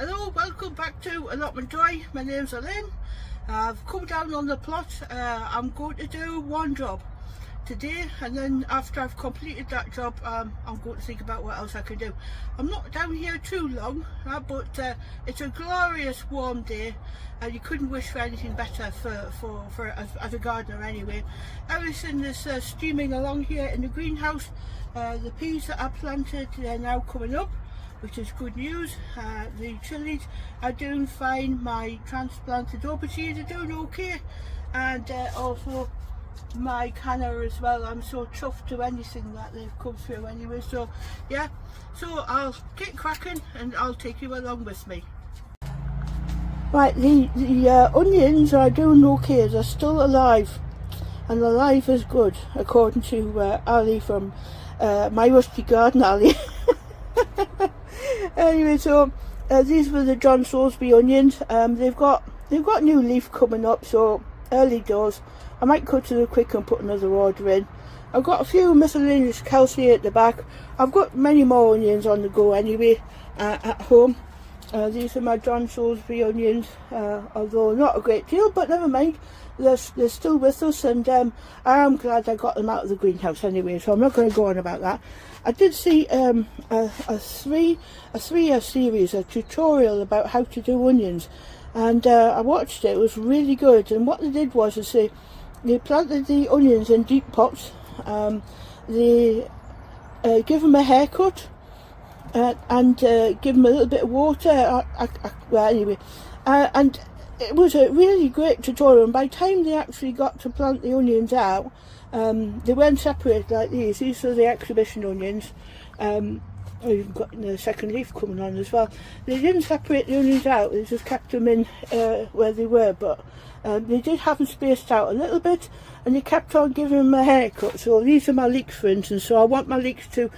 Hello, welcome back to Allotment Joy. My name's Elaine. I've come down on the plot. I'm going to do one job today, and then after I've completed that job, I'm going to think about what else I can do. I'm not down here too long, but it's a glorious warm day, and you couldn't wish for anything better as a gardener anyway. Everything is steaming along here in the greenhouse. The peas that I planted, they're now coming up, which is good news. The chilies are doing fine. My transplanted aubergines are doing okay, and also my canna as well. I'm so chuffed to anything that they've come through anyway. So yeah, so I'll get cracking and I'll take you along with me. Right, the onions are doing okay. They're still alive, and alive is good according to Ali from my rusty garden, Ali. Anyway, so these were the John Salisbury onions. They've got new leaf coming up, so early doors. I might cut to the quick and put another order in. I've got a few miscellaneous calci at the back. I've got many more onions on the go anyway at home. These are my John Salisbury onions, although not a great deal, but never mind. They're still with us, and I am glad I got them out of the greenhouse anyway, so I'm not going to go on about that. I did see a three-year series, a tutorial about how to do onions, and I watched it. It was really good. And what they did was they planted the onions in deep pots. They give them a haircut and give them a little bit of water. Well, anyway, and it was a really great tutorial. And by the time they actually got to plant the onions out, they weren't separated like these. These are the exhibition onions. You've got the second leaf coming on as well. They didn't separate the onions out, they just kept them in where they were, but they did have them spaced out a little bit, and they kept on giving them a haircut. So these are my leeks, for instance, so I want my leeks to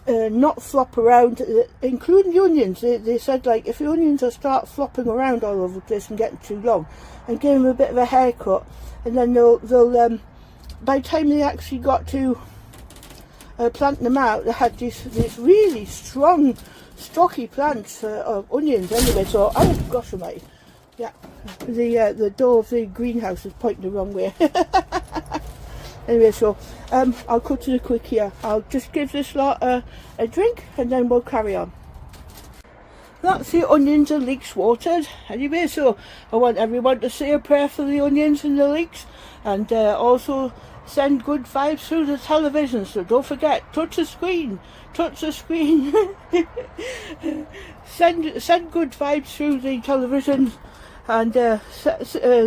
not flop around, including the onions. They said, like, if the onions will start flopping around all over the place and getting too long, and give them a bit of a haircut, and then they'll by the time they actually got to planting them out, they had these really strong, stocky plants of onions anyway. So, oh gosh almighty, yeah, the door of the greenhouse is pointing the wrong way. Anyway, so I'll cut to the quick here. I'll just give this lot a drink, and then we'll carry on. That's the onions and leeks watered. Anyway, so I want everyone to say a prayer for the onions and the leeks, and also send good vibes through the television. So don't forget, touch the screen, touch the screen. send good vibes through the television, and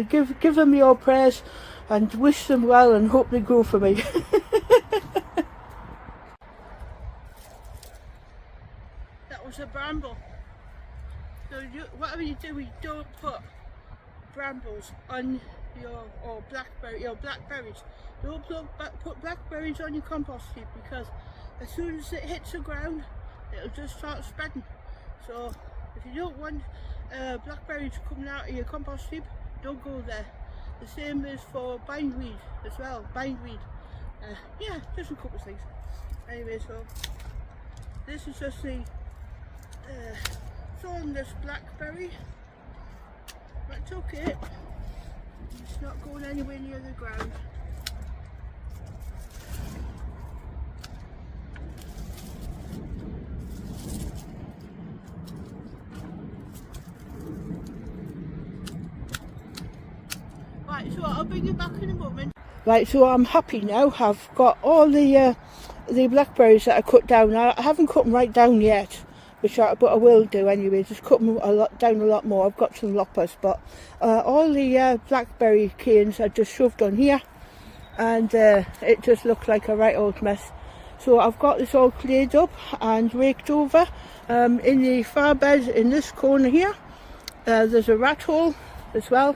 give them your prayers and wish them well and hope they grow for me. That was a bramble. So whatever you do, you don't put brambles on your blackberries. Don't put blackberries on your compost heap, because as soon as it hits the ground, it'll just start spreading. So if you don't want blackberries coming out of your compost heap, don't go there. The same is for bindweed as well. Bindweed. Yeah, just a couple of things. Anyway, so this is just the thornless blackberry. That's okay. It's not going anywhere near the ground. Right, so I'll bring you back in a moment. Right, so I'm happy now. I've got all the blackberries that I cut down. I haven't cut them right down yet, but I will do anyway. Just cut them down a lot more. I've got some loppers, but all the blackberry canes are just shoved on here, and it just looks like a right old mess. So I've got this all cleared up and raked over. In the far bed in this corner here, there's a rat hole as well.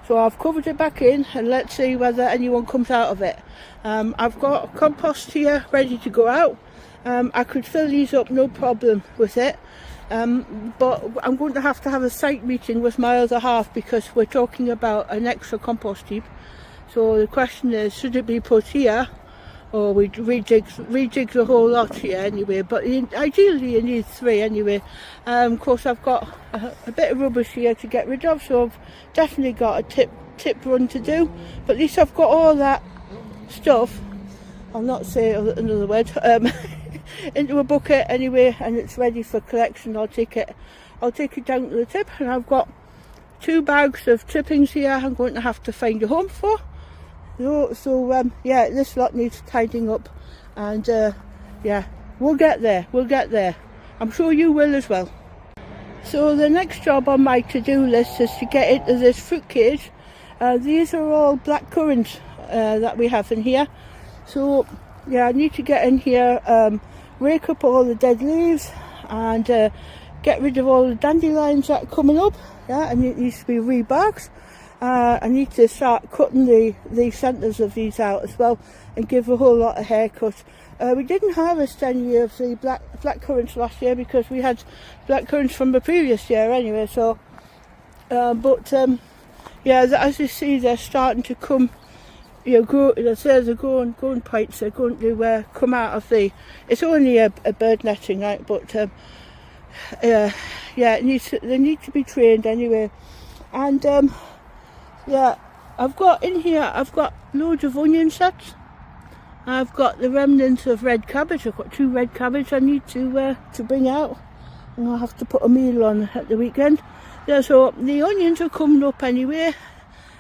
So I've covered it back in, and let's see whether anyone comes out of it. I've got compost here ready to go out. I could fill these up no problem with it, but I'm going to have a site meeting with my other half, because we're talking about an extra compost heap. So the question is, should it be put here or we rejig the whole lot here anyway, but ideally you need 3 anyway. Of course I've got a bit of rubbish here to get rid of, so I've definitely got a tip run to do, but at least I've got all that stuff, I'll not say another word, into a bucket anyway, and it's ready for collection. I'll take it down to the tip, and I've got 2 bags of clippings here I'm going to have to find a home for. So yeah, this lot needs tidying up, and yeah, we'll get there. I'm sure you will as well. So the next job on my to-do list is to get into this fruit cage. These are all black currants that we have in here. So yeah, I need to get in here, rake up all the dead leaves, and get rid of all the dandelions that are coming up. Yeah, and it needs to be rebarked. I need to start cutting the centres of these out as well, and give a whole lot of haircut. We didn't harvest any of the black currants last year because we had black currants from the previous year anyway. So, yeah, as you see, they're starting to come. You know, the growing pipes are going to come out of the. It's only a bird netting, right? But yeah, they need to be trained anyway, and yeah, I've got loads of onion sets. I've got the remnants of red cabbage. I've got 2 red cabbage I need to bring out, and I'll have to put a meal on at the weekend. Yeah, so the onions are coming up anyway.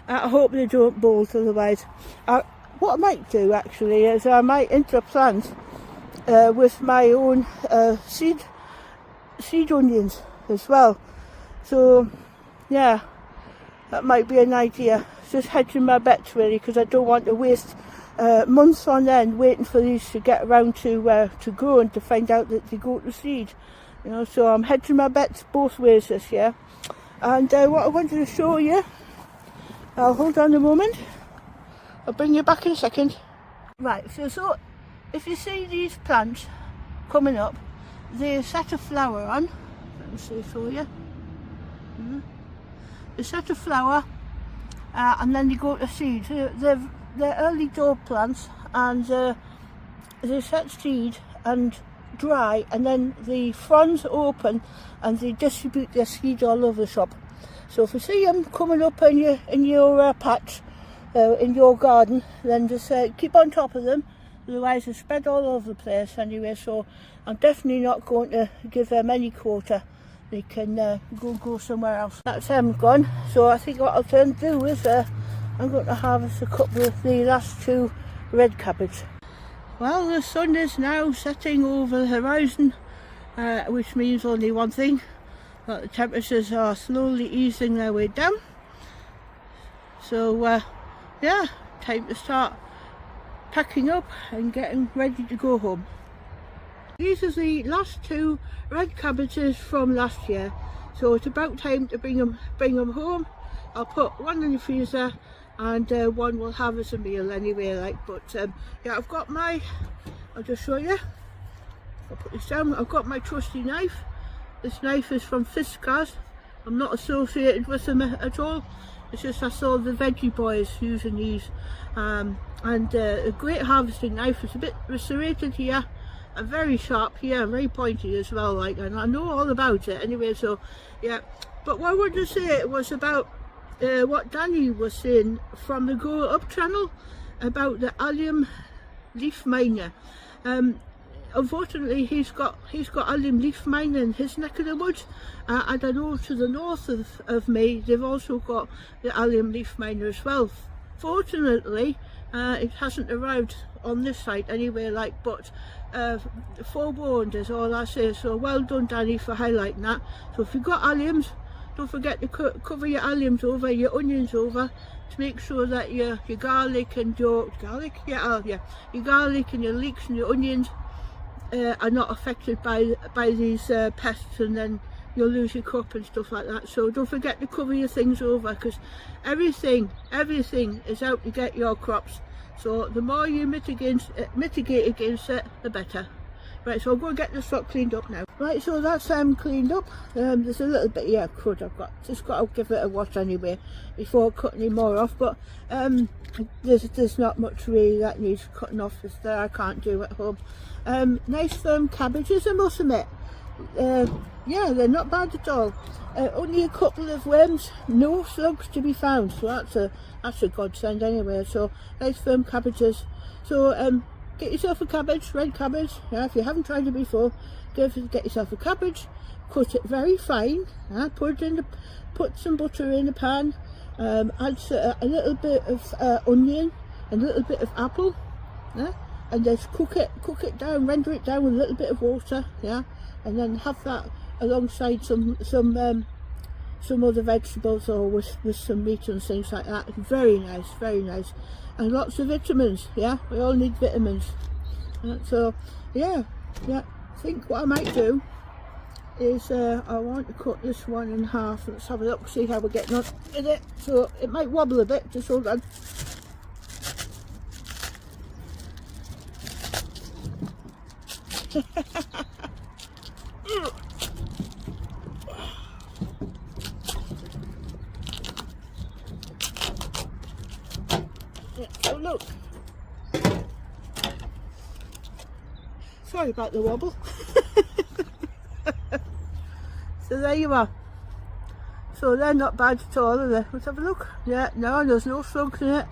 I hope they don't bolt, otherwise. What I might do actually is I might interplant with my own seed onions as well. So yeah, that might be an idea. Just hedging my bets really, because I don't want to waste months on end waiting for these to get around to grow and to find out that they go to seed. You know, so I'm hedging my bets both ways this year. And what I wanted to show you, hold on a moment, I'll bring you back in a second. Right, so if you see these plants coming up, they set a flower on. Let me see for you. They set a flower, and then they go to seed. They're early door plants, and they set seed and dry, and then the fronds open and they distribute their seed all over the shop. So if you see them coming up in your patch, in your garden, then just keep on top of them, otherwise they're spread all over the place anyway. So I'm definitely not going to give them any quota. They can go somewhere else. That's them gone. So I think what I'll turn to do is I'm going to harvest a couple of the last 2 red cabbage. Well, the sun is now setting over the horizon, which means only one thing, that the temperatures are slowly easing their way down. So yeah, time to start packing up and getting ready to go home. These are the last 2 red cabbages from last year, so it's about time to bring them home. I'll put one in the freezer, and one will have as a meal anyway. But yeah, I've got I'll just show you. I'll put this down. I've got my trusty knife. This knife is from Fiskars. I'm not associated with them at all. It's just I saw the veggie boys using these, and a great harvesting knife. It's a bit serrated here, and very sharp here, very pointy as well. And I know all about it anyway. So yeah. But what I wanted to say was about what Danny was saying from the Grow Up channel about the allium leaf miner. Unfortunately, he's got allium leaf miner in his neck of the woods, and I know to the north of me they've also got the allium leaf miner as well. Fortunately, it hasn't arrived on this site anyway. But forewarned is all I say. So well done, Danny, for highlighting that. So if you've got alliums, don't forget to cover your alliums over, your onions over, to make sure that your garlic and your garlic and your leeks and your onions are not affected by these pests, and then you'll lose your crop and stuff like that. So don't forget to cover your things over, because everything is out to get your crops. So the more you mitigate against it, the better. Right, so I'll go and get this lot cleaned up now. Right, so that's cleaned up. There's a little bit here crud I've got. Just got to give it a wash anyway before cutting any more off. But there's not much really that needs cutting off that I can't do at home. Nice firm cabbages, I must admit. Yeah, they're not bad at all. Only a couple of worms, no slugs to be found. So that's a godsend anyway. So nice firm cabbages. So get yourself a cabbage, red cabbage. Yeah, if you haven't tried it before, get yourself a cabbage. Cut it very fine. Yeah, put some butter in a pan. Add a little bit of onion, and a little bit of apple. Yeah, and just cook it down, render it down with a little bit of water. Yeah, and then have that alongside some other vegetables, or with some meat and things like that. Very nice, very nice. And lots of vitamins. Yeah, we all need vitamins. So yeah, I think what I might do is I want to cut this one in half. Let's have a look, see how we're getting on with it. So it might wobble a bit, just hold on. So look, sorry about the wobble. So there you are. So they're not bad at all, are they? Let's have a look. Yeah, no, there's no slugs in it.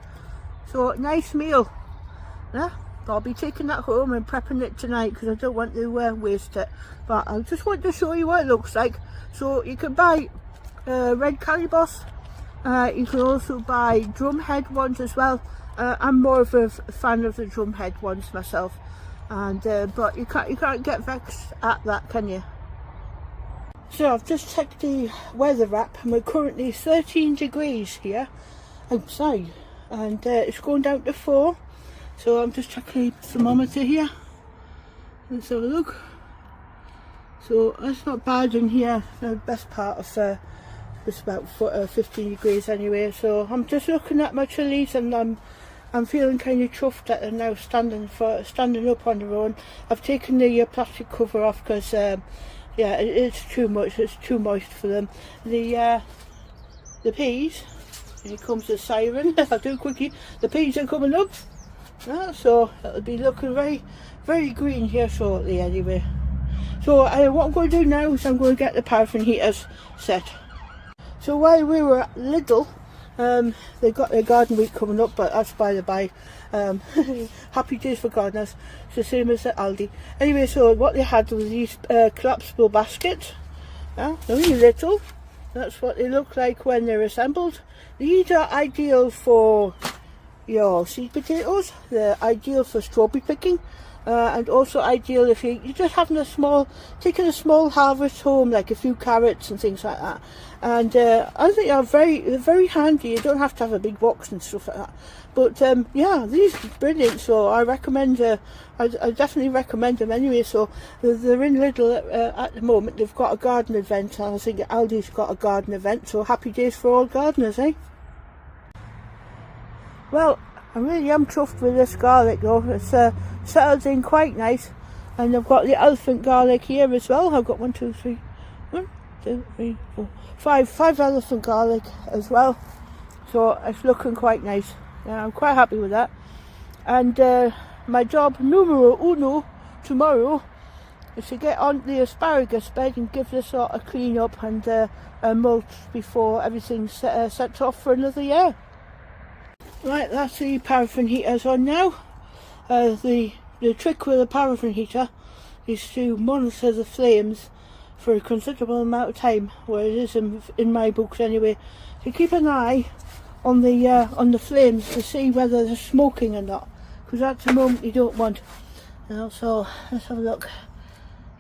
So nice meal. Yeah, I'll be taking that home and prepping it tonight because I don't want to waste it. But I just want to show you what it looks like. So you can buy red cabbages. You can also buy drumhead ones as well. I'm more of a fan of the drumhead ones myself, and but you can't get vexed at that, can you? So I've just checked the weather app, and we're currently 13 degrees here outside, and it's going down to 4. So I'm just checking the thermometer here. Let's have a look. So that's not bad in here. The best part of it's about 15 degrees anyway. So I'm just looking at my chilies, and I'm feeling kind of chuffed that they're now standing up on their own. I've taken the plastic cover off because yeah, it's too much. It's too moist for them. The peas. Here comes the siren. I'll do it quickly. The peas are coming up. Yeah, so it'll be looking very, very green here shortly anyway. So what I'm going to do now is I'm going to get the paraffin heaters set. So while we were at Lidl, they got their garden week coming up, but that's by the by. Happy days for gardeners. It's the same as at Aldi. Anyway, so what they had was these collapsible baskets. Yeah, only little. That's what they look like when they're assembled. These are ideal for your seed potatoes. They're ideal for strawberry picking. And also ideal if you're just having taking a small harvest home, like a few carrots and things like that. And I think they're very handy. You don't have to have a big box and stuff like that. But yeah, these are brilliant. So I recommend. I definitely recommend them anyway. So they're in Lidl at the moment. They've got a garden event, and I think Aldi's got a garden event. So happy days for all gardeners, eh? Well, I really am chuffed with this garlic though. It's settled in quite nice, and I've got the elephant garlic here as well. I've got 5 elephant garlic as well, so it's looking quite nice. Yeah, I'm quite happy with that. And my job numero uno tomorrow is to get on the asparagus bed and give this sort of clean up and mulch before everything's set off for another year. Right, that's the paraffin heaters on now. The trick with a paraffin heater is to monitor the flames for a considerable amount of time, where it is in my books anyway. So keep an eye on the flames to see whether they're smoking or not, because at the moment you don't want. So let's have a look.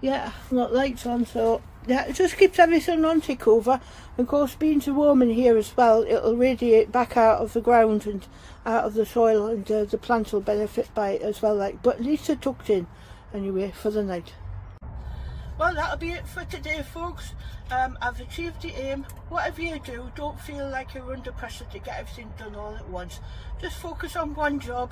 Yeah, I've got lights on, so yeah, it just keeps everything on tick over. Of course, being too warm in here as well, it'll radiate back out of the ground and out of the soil, and the plants will benefit by it as well. But at least they're tucked in anyway for the night. well, that'll be it for today, folks. I've achieved the aim. Whatever you do, don't feel like you're under pressure to get everything done all at once. Just focus on one job,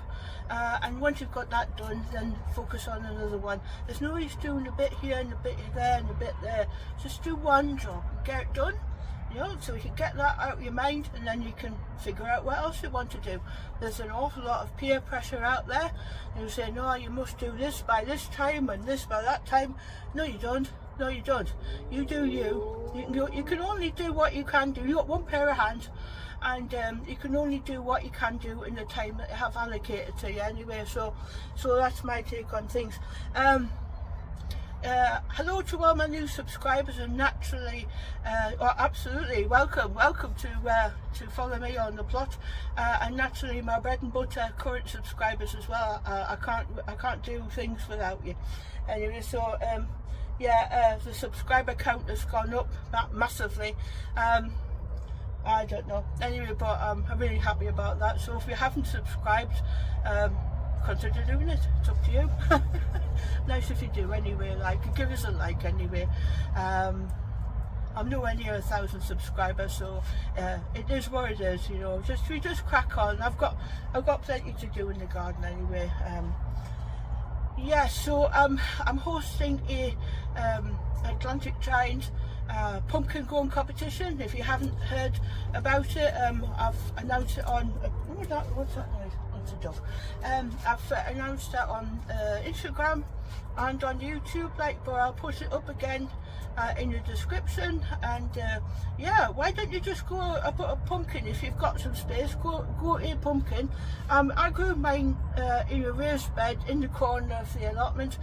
and once you've got that done, then focus on another one. There's no use doing a bit here and a bit there and a bit there. Just do one job and get it done. You know, so you can get that out of your mind, and then you can figure out what else you want to do. There's an awful lot of peer pressure out there. You say, no, you must do this by this time and this by that time. No, you don't. No, you don't. You do you. You can only do what you can do. You've got one pair of hands, and you can only do what you can do in the time that you have allocated to you anyway. So that's my take on things. Hello to all my new subscribers, and naturally, absolutely welcome to follow me on the plot, and naturally my bread and butter current subscribers as well. I can't do things without you. Anyway, so yeah, the subscriber count has gone up massively. I don't know. Anyway, but I'm really happy about that. So if you haven't subscribed, consider doing it. It's up to you. Nice if you do anyway. Give us a like anyway. I'm nowhere near 1,000 subscribers, so it is what it is. You know, we just crack on. I've got plenty to do in the garden anyway. Yeah, so I'm hosting a Atlantic Giant pumpkin growing competition. If you haven't heard about it, I've announced it on what's that noise? It's a dog. I've announced that on Instagram and on YouTube, but I'll put it up again in the description. And yeah, why don't you just go put a pumpkin if you've got some space? Go a pumpkin. I grew mine in a raised bed in the corner of the allotment.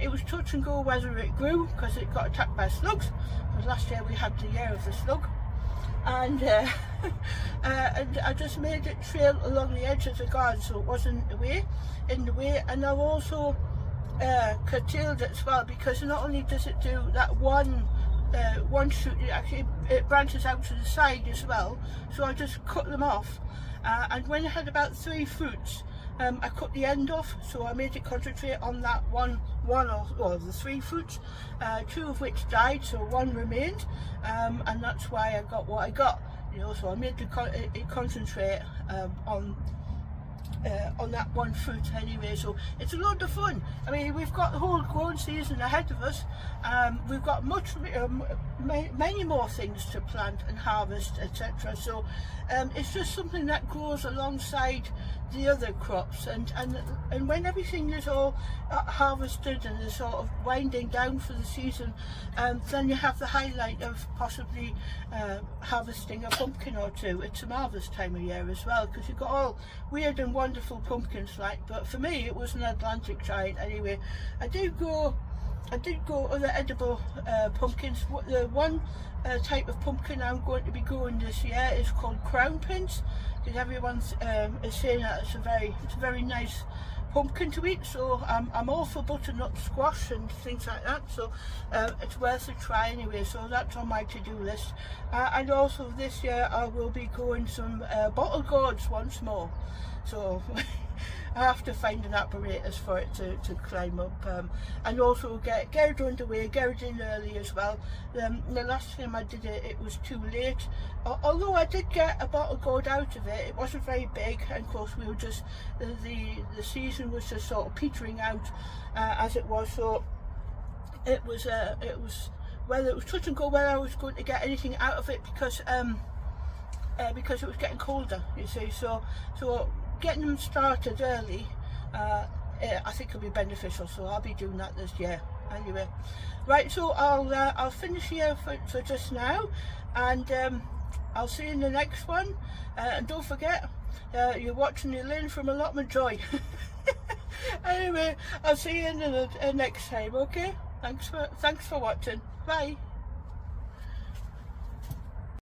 It was touch and go whether it grew, because it got attacked by slugs. Because last year we had the year of the slug. And and I just made it trail along the edge of the garden so it wasn't in the way. And I've also curtailed it as well, because not only does it do that one shoot, it branches out to the side as well. So I just cut them off, and when I had about 3 fruits, I cut the end off, so I made it concentrate on that one or the 3 fruits, 2 of which died, so 1 remained, and that's why I got what I got. You know, so I made it concentrate on that 1 fruit anyway. So it's a lot of fun. I mean, we've got the whole growing season ahead of us. We've got many more things to plant and harvest, etc. So it's just something that grows alongside the other crops, and when everything is all harvested and is sort of winding down for the season, then you have the highlight of possibly harvesting a pumpkin or 2. It's a marvellous time of year as well, because you've got all weird and wonderful pumpkins, but for me it was an Atlantic Giant anyway. I did go other edible pumpkins. The one type of pumpkin I'm going to be growing this year is called crown pins, because everyone is saying that it's a very nice pumpkin to eat. So I'm all for butternut squash and things like that, so it's worth a try anyway. So that's on my to-do list. And also this year I will be growing some bottle gourds once more. So I have to find an apparatus for it to climb up, and also get it underway, get it in early as well. The last time I did it, it was too late. Although I did get a bottle gourd out of it, it wasn't very big, and of course we were just, the season was just sort of petering out as it was. So it was whether it was touch and go whether I was going to get anything out of it, because it was getting colder, you see. So getting them started early, I think will be beneficial. So I'll be doing that this year anyway. Right, so I'll finish here for just now, and I'll see you in the next one. And don't forget, you're watching Elaine from Allotment Joy. Anyway, I'll see you in the next time. Okay, thanks for watching. Bye.